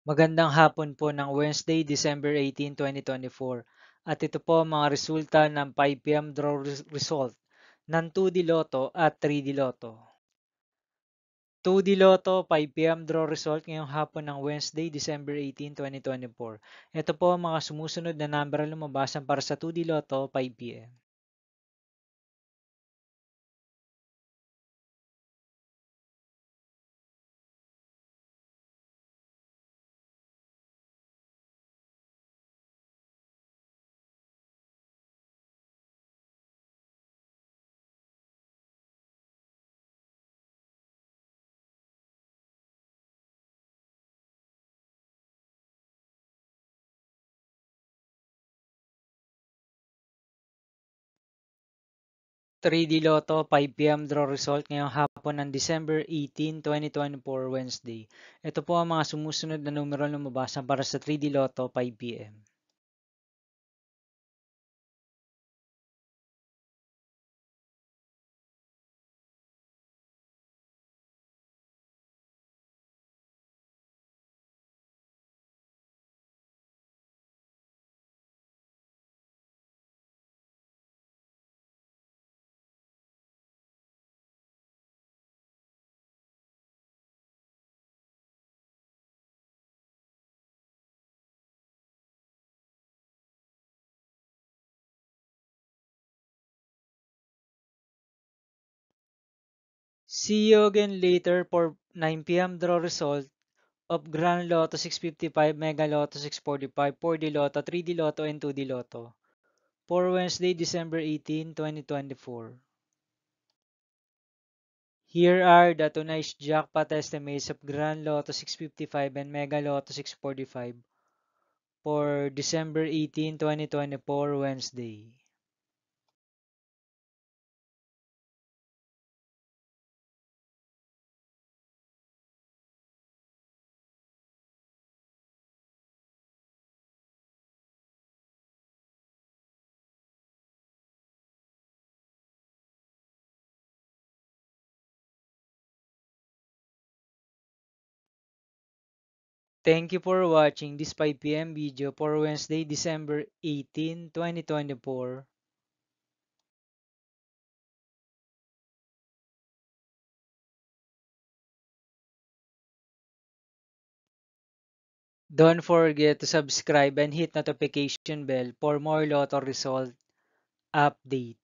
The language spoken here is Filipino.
Magandang hapon po ng Wednesday, December 18, 2024. At ito po ang mga resulta ng 5 p.m. draw result ng 2D Lotto at 3D Lotto. 2D Lotto 5 p.m. draw result ngayong hapon ng Wednesday, December 18, 2024. Ito po ang mga sumusunod na number na lumabasan para sa 2D Lotto 5 p.m. 3D Lotto 5 p.m. draw result ngayong hapon ng December 18, 2024, Wednesday. Ito po ang mga sumusunod na numero na lumabasan para sa 3D Lotto 5 p.m. See you again later for 9 p.m. draw result of Grand Lotto 655, Mega Lotto 645, 4D Lotto, 3D Lotto, and 2D Lotto for Wednesday, December 18, 2024. Here are the tonight's jackpot estimates of Grand Lotto 655 and Mega Lotto 645 for December 18, 2024, Wednesday. Thank you for watching this 5 p.m. video for Wednesday, December 18, 2024. Don't forget to subscribe and hit notification bell for more Lotto result update.